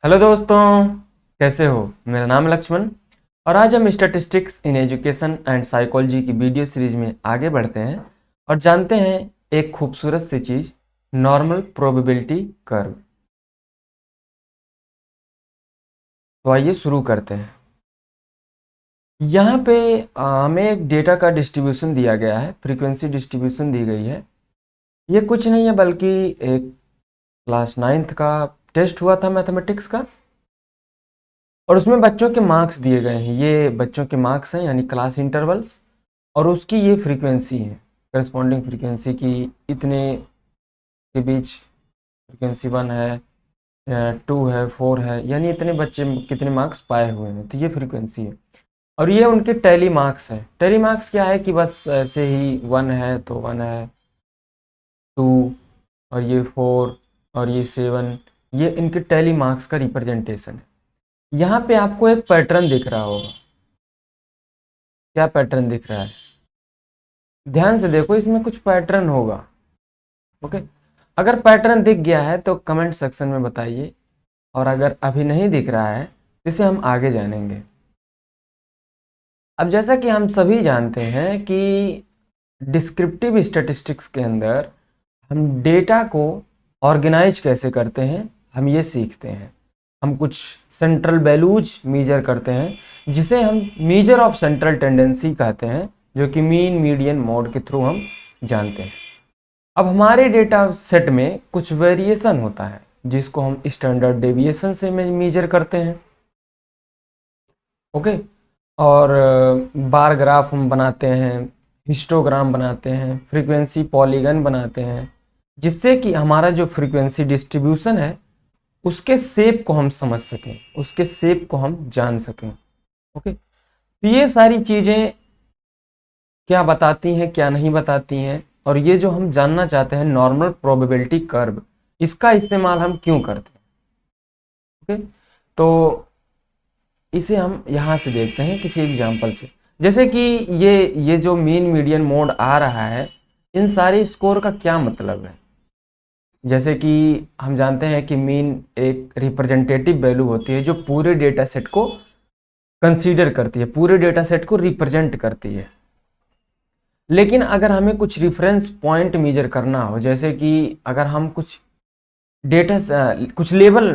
Hello दोस्तों, कैसे हो। मेरा नाम है लक्ष्मण और आज हम statistics in education and psychology की वीडियो सीरीज में आगे बढ़ते हैं और जानते हैं एक खूबसूरत सी चीज़, नॉर्मल प्रोबेबिलिटी कर्व। तो आइए शुरू करते हैं। यहाँ पे हमें एक डेटा का डिस्ट्रीब्यूशन दिया गया है, फ्रीक्वेंसी डिस्ट्रीब्यूशन दी गई है। ये कुछ नहीं है बल्कि एक क्लास 9th का टेस्ट हुआ था मैथमेटिक्स का, और उसमें बच्चों के मार्क्स दिए गए हैं। ये बच्चों के मार्क्स हैं, यानी क्लास इंटरवल्स, और उसकी ये फ्रीक्वेंसी है, करस्पॉन्डिंग फ्रीक्वेंसी की इतने के बीच फ्रीक्वेंसी 1 है, 2 है, 4 है, यानी इतने बच्चे कितने मार्क्स पाए हुए हैं, तो ये फ्रीक्वेंसी है। और ये उनके टैली मार्क्स हैं। टैली मार्क्स क्या है कि बस ऐसे ही 1 है तो 1 है, 2 और ये 4 और ये 7, ये इनके टैली मार्क्स का रिप्रेजेंटेशन है। यहाँ पे आपको एक पैटर्न दिख रहा होगा। क्या पैटर्न दिख रहा है? ध्यान से देखो, इसमें कुछ पैटर्न होगा। ओके, अगर पैटर्न दिख गया है तो कमेंट सेक्शन में बताइए, और अगर अभी नहीं दिख रहा है तो इसे हम आगे जानेंगे। अब जैसा कि हम सभी जानते हैं कि डिस्क्रिप्टिव स्टैटिस्टिक्स के अंदर हम डेटा को ऑर्गेनाइज कैसे करते हैं, हम ये सीखते हैं। हम कुछ सेंट्रल वैल्यूज मेजर करते हैं, जिसे हम मेजर ऑफ सेंट्रल टेंडेंसी कहते हैं, जो कि मीन मीडियन मोड के थ्रू हम जानते हैं। अब हमारे डेटा सेट में कुछ वेरिएशन होता है, जिसको हम स्टैंडर्ड डेविएशन से मेजर करते हैं। ओके, और बार ग्राफ हम बनाते हैं, हिस्टोग्राम बनाते हैं, फ्रीक्वेंसी पॉलीगन बनाते हैं, जिससे कि हमारा जो फ्रीक्वेंसी डिस्ट्रीब्यूशन है उसके शेप को हम समझ सकें, उसके शेप को हम जान सकें। ओके, तो ये सारी चीज़ें क्या बताती हैं, क्या नहीं बताती हैं, और ये जो हम जानना चाहते हैं नॉर्मल प्रोबेबिलिटी कर्व, इसका इस्तेमाल हम क्यों करते हैं। ओके, तो इसे हम यहाँ से देखते हैं किसी एग्जाम्पल से। जैसे कि ये जो मीन मीडियन मोड आ रहा है, इन सारे स्कोर का क्या मतलब है। जैसे कि हम जानते हैं कि मीन एक रिप्रेजेंटेटिव वैल्यू होती है जो पूरे डेटा सेट को कंसीडर करती है, पूरे डेटा सेट को रिप्रेजेंट करती है। लेकिन अगर हमें कुछ रेफरेंस पॉइंट मेजर करना हो, जैसे कि अगर हम कुछ डेटा कुछ लेवल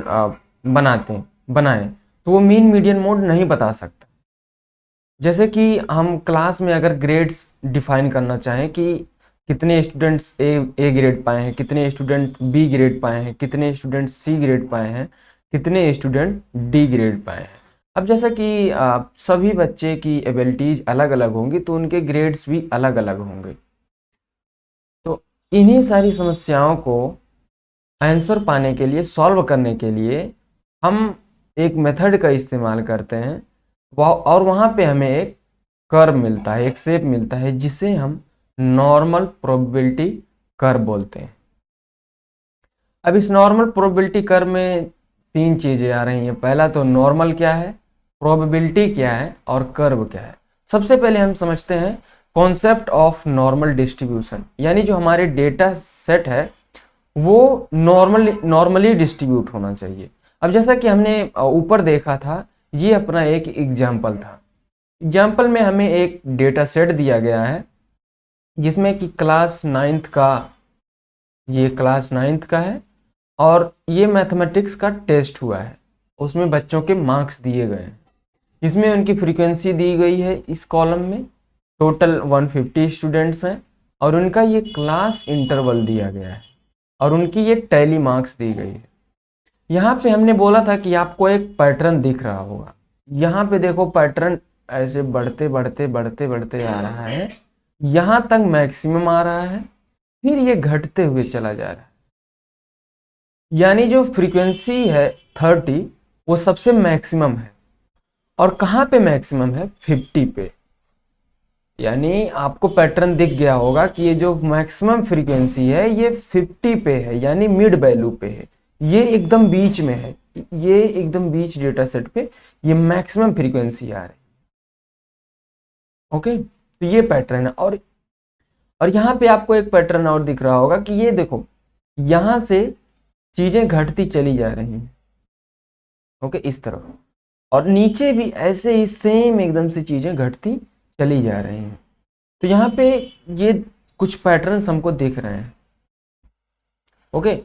बनाएं, तो वो मीन मीडियन मोड नहीं बता सकता। जैसे कि हम क्लास में अगर ग्रेड्स डिफाइन करना चाहें कि कितने स्टूडेंट्स ए ग्रेड पाए हैं, कितने स्टूडेंट बी ग्रेड पाए हैं, कितने स्टूडेंट सी ग्रेड पाए हैं, कितने स्टूडेंट डी ग्रेड पाए हैं। अब जैसा कि सभी बच्चे की एबिलिटीज अलग अलग होंगी, तो उनके ग्रेड्स भी अलग अलग होंगे। तो इन्हीं सारी समस्याओं को आंसर पाने के लिए, सॉल्व करने के लिए हम एक मेथड का इस्तेमाल करते हैं, और वहाँ पे हमें एक कर्व मिलता है, एक शेप मिलता है, जिसे हम नॉर्मल प्रोबेबिलिटी कर्व बोलते हैं। अब इस नॉर्मल प्रोबेबिलिटी कर्व में तीन चीज़ें आ रही हैं। पहला तो नॉर्मल क्या है, प्रोबेबिलिटी क्या है, और कर्व क्या है। सबसे पहले हम समझते हैं कॉन्सेप्ट ऑफ नॉर्मल डिस्ट्रीब्यूशन, यानी जो हमारे डेटा सेट है वो नॉर्मली डिस्ट्रीब्यूट होना चाहिए। अब जैसा कि हमने ऊपर देखा था, ये अपना एक एग्जाम्पल था। एग्जाम्पल में हमें एक डेटा सेट दिया गया है, जिसमें कि क्लास 9th का, ये क्लास 9th का है, और ये मैथमेटिक्स का टेस्ट हुआ है। उसमें बच्चों के मार्क्स दिए गए हैं। इसमें उनकी फ्रीक्वेंसी दी गई है इस कॉलम में। टोटल 150 स्टूडेंट्स हैं, और उनका ये क्लास इंटरवल दिया गया है, और उनकी ये टैली मार्क्स दी गई है। यहाँ पे हमने बोला था कि आपको एक पैटर्न दिख रहा होगा। यहाँ पे देखो, पैटर्न ऐसे बढ़ते बढ़ते बढ़ते बढ़ते आ रहा है, यहाँ तक मैक्सिमम आ रहा है, फिर ये घटते हुए चला जा रहा है। यानी जो फ्रीक्वेंसी है 30, वो सबसे मैक्सिमम है। और कहाँ पे मैक्सिमम है? 50 पे। यानी आपको पैटर्न दिख गया होगा कि ये जो मैक्सिमम फ्रीक्वेंसी है ये 50 पे है, यानी मिड वैल्यू पे है। ये एकदम बीच में है, ये एकदम बीच डेटा सेट पे ये मैक्सिमम फ्रीक्वेंसी आ रही है। ओके, तो ये पैटर्न है। और यहाँ पे आपको एक पैटर्न और दिख रहा होगा कि ये देखो, यहाँ से चीजें घटती चली जा रही हैं। ओके, इस तरफ, और नीचे भी ऐसे ही सेम एकदम से चीजें घटती चली जा रही हैं। तो यहाँ पे ये कुछ पैटर्न्स हमको दिख रहे हैं। ओके,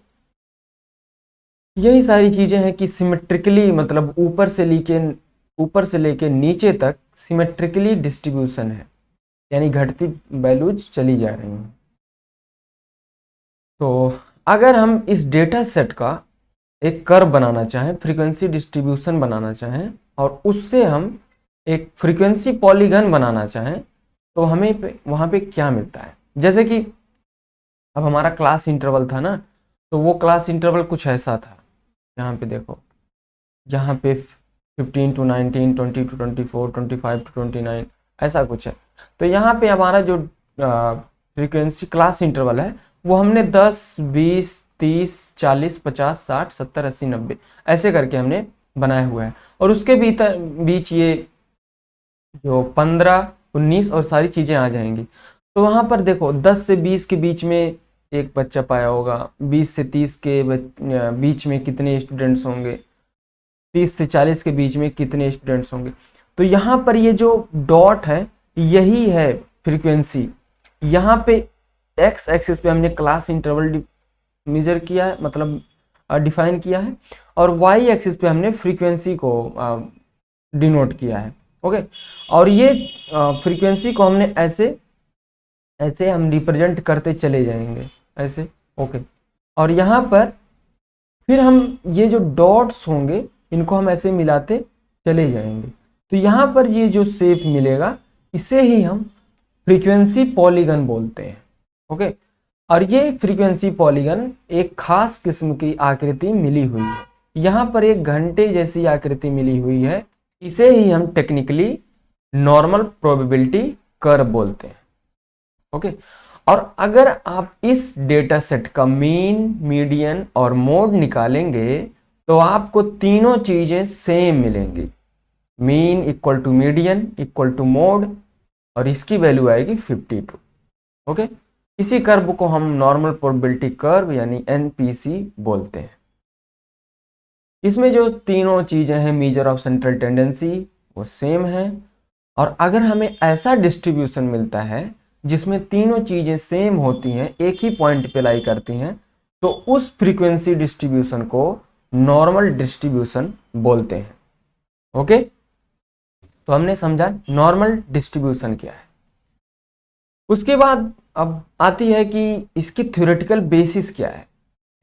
यही सारी चीजें हैं कि सिमेट्रिकली, मतलब ऊपर से लेके नीचे तक सिमेट्रिकली डिस्ट्रीब्यूशन है, यानी घटती वैल्यूज चली जा रही हैं। तो अगर हम इस डेटा सेट का एक कर्व बनाना चाहें, फ्रीक्वेंसी डिस्ट्रीब्यूशन बनाना चाहें, और उससे हम एक फ्रीक्वेंसी पॉलीगन बनाना चाहें, तो हमें वहाँ पे क्या मिलता है। जैसे कि अब हमारा क्लास इंटरवल था ना, तो वो क्लास इंटरवल कुछ ऐसा था। यहाँ पे देखो, यहाँ पे 15 to 19, 20 to 24, 25 to 29, ऐसा कुछ है। तो यहाँ पे हमारा जो फ्रीक्वेंसी क्लास इंटरवल है वो हमने 10, 20, 30, 40, 50, 60, 70, 80, 90 ऐसे करके हमने बनाया हुआ है। और उसके बीच ये जो 15, 19 और सारी चीज़ें आ जाएंगी। तो वहाँ पर देखो 10 से 20 के बीच में एक बच्चा पाया होगा, 20 से 30 के बीच में कितने स्टूडेंट्स होंगे, 30 से 40 के बीच में कितने स्टूडेंट्स होंगे। तो यहाँ पर ये जो डॉट है यही है फ्रीक्वेंसी। यहाँ पे एक्स एक्सिस पे हमने क्लास इंटरवल मेजर किया है, मतलब डिफाइन किया है, और वाई एक्सिस पे हमने फ्रीक्वेंसी को डिनोट किया है। ओके, और ये फ्रीक्वेंसी को हमने ऐसे ऐसे हम रिप्रेजेंट करते चले जाएंगे ऐसे। ओके, और यहाँ पर फिर हम ये जो डॉट्स होंगे इनको हम ऐसे मिलाते चले जाएंगे। तो यहाँ पर ये जो शेप मिलेगा इसे ही हम फ्रीक्वेंसी पॉलीगन बोलते हैं। ओके, और ये फ्रीक्वेंसी पॉलीगन एक खास किस्म की आकृति मिली हुई है। यहाँ पर एक घंटे जैसी आकृति मिली हुई है, इसे ही हम टेक्निकली नॉर्मल प्रोबेबिलिटी कर्व बोलते हैं। ओके, और अगर आप इस डेटा सेट का मीन, मीडियन और मोड निकालेंगे तो आपको तीनों चीजें सेम मिलेंगी। Mean equal to median equal to mode, और इसकी वैल्यू आएगी 52। ओके, इसी कर्व को हम नॉर्मल प्रोबेबिलिटी कर्व यानी एनपीसी बोलते हैं। इसमें जो तीनों चीजें हैं, मेजर ऑफ सेंट्रल टेंडेंसी, वो सेम है। और अगर हमें ऐसा डिस्ट्रीब्यूशन मिलता है जिसमें तीनों चीजें सेम होती हैं, एक ही पॉइंट पे लाई करती हैं, तो उस फ्रीक्वेंसी डिस्ट्रीब्यूशन को नॉर्मल डिस्ट्रीब्यूशन बोलते हैं। ओके, तो हमने समझा नॉर्मल डिस्ट्रीब्यूशन क्या है। उसके बाद अब आती है कि इसकी थ्योरेटिकल बेसिस क्या है।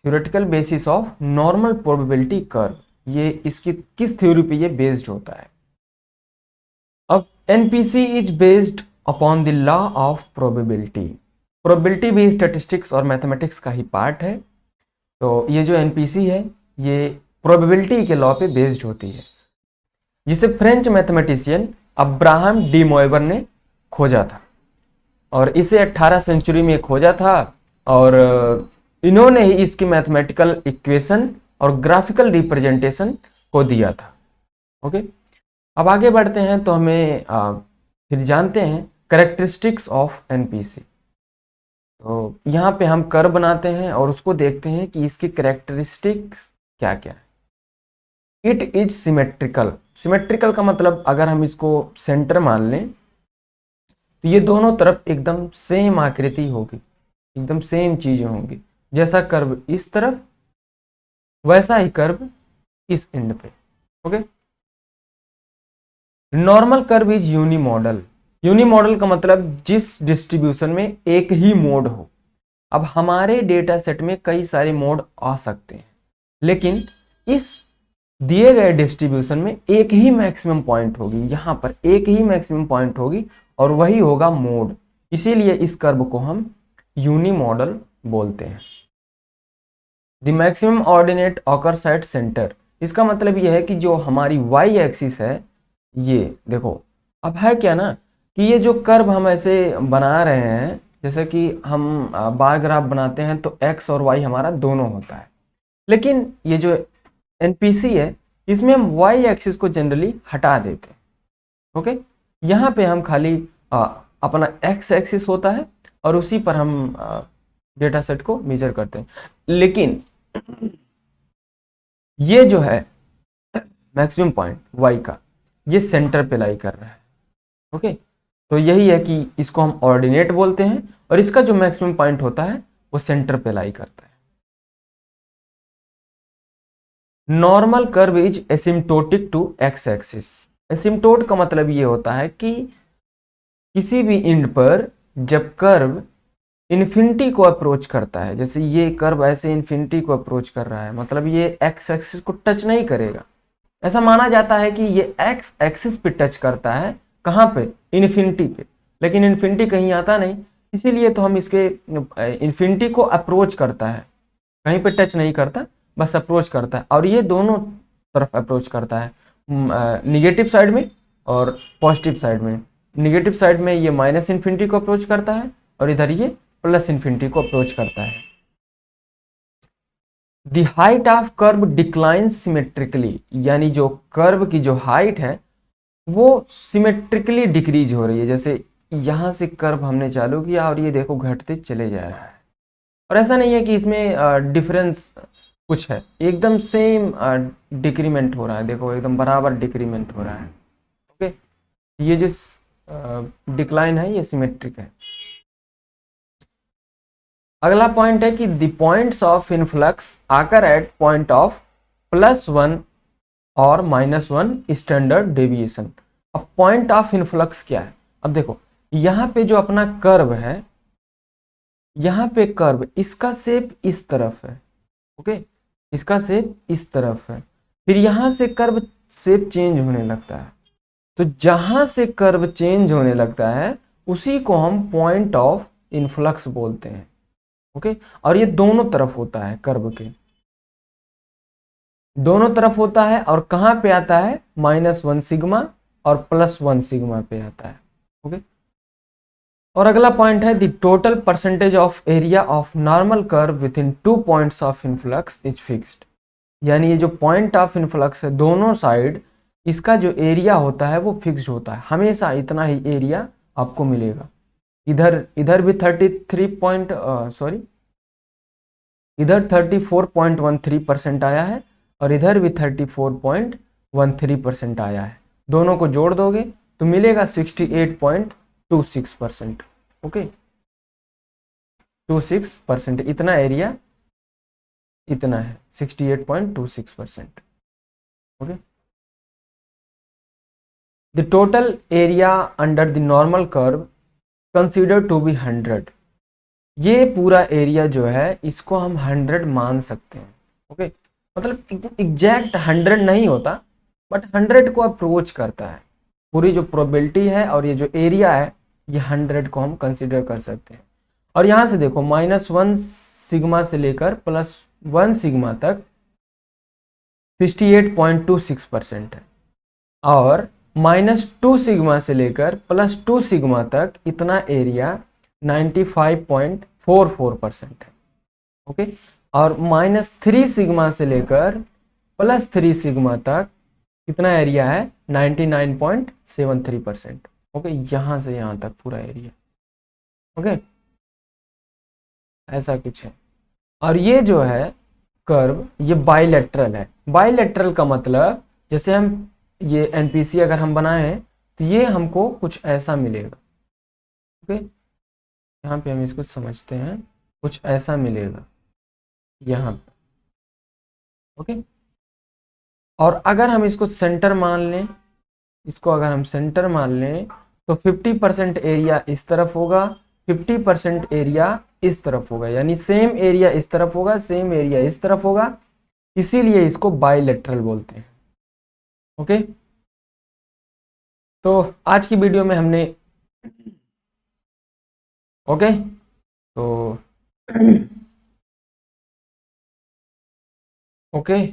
Theoretical basis of normal probability curve, ये इसकी किस थ्योरी पे ये बेस्ड होता है। अब NPC is based upon the law of probability. Probability भी स्टैटिस्टिक्स और मैथमेटिक्स का ही पार्ट है। तो ये जो एनपीसी है ये प्रोबेबिलिटी के लॉ पे बेस्ड होती है, जिसे फ्रेंच मैथमेटिशियन अब्राहम डी मोएबर ने खोजा था, और इसे 18 सेंचुरी में खोजा था। और इन्होंने ही इसकी मैथमेटिकल इक्वेशन और ग्राफिकल रिप्रेजेंटेशन को दिया था। ओके, अब आगे बढ़ते हैं तो हमें फिर जानते हैं कैरेक्टरिस्टिक्स ऑफ एनपीसी। तो यहाँ पे हम कर्व बनाते हैं और उसको देखते हैं कि इसकी कैरेक्टरिस्टिक्स क्या क्या है। It is symmetrical. सिमेट्रिकल का मतलब अगर हम इसको सेंटर मान लें तो ये दोनों तरफ एकदम सेम आकृति होगी, एकदम सेम चीजें होंगी। जैसा कर्व इस तरफ वैसा ही कर्व इस एंड पे। Okay, normal curve is unimodal. Unimodal का मतलब जिस डिस्ट्रीब्यूशन में एक ही मोड हो। अब हमारे डेटा सेट में कई सारे मोड आ सकते हैं, लेकिन इस दिए गए डिस्ट्रीब्यूशन में एक ही मैक्सिमम पॉइंट होगी। यहां पर एक ही मैक्सिमम पॉइंट होगी और वही होगा मोड। इसीलिए इस कर्व को हम यूनिमॉडल बोलते हैं। The maximum ordinate occurs at centre. इसका मतलब यह है कि जो हमारी वाई एक्सिस है, ये देखो अब है क्या ना कि ये जो कर्व हम ऐसे बना रहे हैं, जैसे कि हम बार ग्राफ बनाते हैं तो एक्स और वाई हमारा दोनों होता है, लेकिन ये जो एनपीसी है इसमें हम वाई एक्सिस को जनरली हटा देते हैं। ओके, यहाँ पे हम खाली अपना एक्स एक्सिस होता है और उसी पर हम डेटा सेट को मेजर करते हैं। लेकिन ये जो है मैक्सिमम पॉइंट वाई का, ये सेंटर पे लाई कर रहा है। ओके, तो यही है कि इसको हम ऑर्डिनेट बोलते हैं और इसका जो मैक्सिमम पॉइंट होता है वो सेंटर पे लाई करता है। Normal curve is asymptotic to x axis. Asymptote का मतलब ये होता है कि किसी भी इंड पर जब कर्व इन्फिनिटी को अप्रोच करता है, जैसे ये कर्व ऐसे इन्फिनिटी को अप्रोच कर रहा है, मतलब ये एक्स एक्सिस को टच नहीं करेगा। ऐसा माना जाता है कि ये एक्स एक्सिस पे टच करता है, कहाँ पे, इन्फिनिटी पे, लेकिन इन्फिनिटी कहीं आता नहीं, इसीलिए तो हम इसके इन्फिनिटी को अप्रोच करता है, कहीं पे टच नहीं करता, बस अप्रोच करता है। और ये दोनों तरफ अप्रोच करता है, निगेटिव साइड में और पॉजिटिव साइड में। निगेटिव साइड में ये माइनस इन्फिनिटी को अप्रोच करता है और इधर ये प्लस इन्फिनिटी को अप्रोच करता है। The height of curve decline symmetrically, यानी जो कर्व की जो हाइट है वो सिमेट्रिकली डिक्रीज हो रही है। जैसे यहां से कर्व हमने चालू किया और ये देखो घटते चले जा रहा है, और ऐसा नहीं है कि इसमें डिफरेंस कुछ है, एकदम सेम डिक्रीमेंट हो रहा है, देखो एकदम बराबर डिक्रीमेंट हो रहा है। ओके, ये जो डिक्लाइन है ये सिमेट्रिक है। अगला पॉइंट है कि द पॉइंट्स ऑफ इनफ्लक्स आकर एट पॉइंट ऑफ +1 और -1 स्टैंडर्ड डेविएशन। अब पॉइंट ऑफ इनफ्लक्स क्या है? अब देखो यहां पे जो अपना कर्व है, यहां पे कर्व इसका शेप इस तरफ है। ओके, इसका शेप इस तरफ है, फिर यहां से कर्व शेप चेंज होने लगता है। तो जहां से कर्व चेंज होने लगता है उसी को हम पॉइंट ऑफ इनफ्लक्स बोलते हैं। ओके, और ये दोनों तरफ होता है, कर्व के दोनों तरफ होता है, और कहां पे आता है, -1 सिग्मा और +1 सिग्मा पे आता है। ओके, और अगला पॉइंट है the total percentage of area of normal curve with in 2 points of influx is fixed. यानी ये जो पॉइंट ऑफ इनफ्लक्स है दोनों साइड, इसका जो एरिया होता है वो फिक्स्ड होता है, हमेशा इतना ही एरिया आपको मिलेगा। इधर इधर भी 34.13% आया है और इधर भी 34.13% आया है। दोनों को जोड़ दोगे तो मिलेगा 68.26%। ओके, 26%, इतना एरिया इतना है, 68.26%। Okay, the total area under the normal curve consider to be 100। ये पूरा एरिया जो है इसको हम 100 मान सकते हैं। ओके, मतलब एग्जैक्ट 100 नहीं होता, बट 100 को अप्रोच करता है। पूरी जो प्रोबेबिलिटी है और ये जो एरिया है ये 100 को हम कंसीडर कर सकते हैं। और यहाँ से देखो -1 सिग्मा से लेकर +1 सिग्मा तक 68.26% है, और -2 सिग्मा से लेकर +2 सिग्मा तक इतना एरिया 95.44% है। ओके, और -3 सिग्मा से लेकर +3 सिग्मा तक कितना एरिया है, 99.73%। ओके, यहां से यहां तक पूरा एरिया। ओके, ऐसा कुछ है। और ये जो है कर्व ये बाइलेटरल है। बाइलेटरल का मतलब जैसे हम ये एनपीसी अगर हम बनाए तो ये हमको कुछ ऐसा मिलेगा। ओके, यहाँ पे हम इसको समझते हैं, कुछ ऐसा मिलेगा यहाँ पे। ओके, और अगर हम इसको सेंटर मान लें, इसको अगर हम सेंटर मान लें तो 50% एरिया इस तरफ होगा, 50% एरिया इस तरफ होगा, यानी सेम एरिया इस तरफ होगा, सेम एरिया इस तरफ होगा, इसीलिए इसको बाइलेटरल बोलते हैं। ओके, तो आज की वीडियो में हमने ओके तो ओके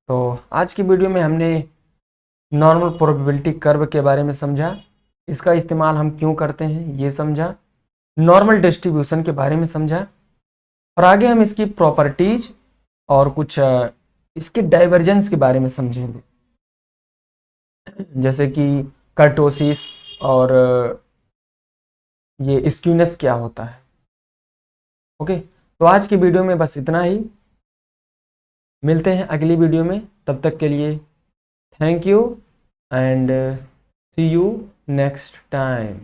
तो आज की वीडियो में हमने नॉर्मल प्रोबेबिलिटी कर्व के बारे में समझा, इसका इस्तेमाल हम क्यों करते हैं ये समझा, नॉर्मल डिस्ट्रीब्यूशन के बारे में समझा, और आगे हम इसकी प्रॉपर्टीज और कुछ इसके डाइवर्जेंस के बारे में समझेंगे, जैसे कि कर्टोसिस और ये स्क्यूनेस क्या होता है। ओके, तो आज की वीडियो में बस इतना ही, मिलते हैं अगली वीडियो में, तब तक के लिए thank you and see you next time.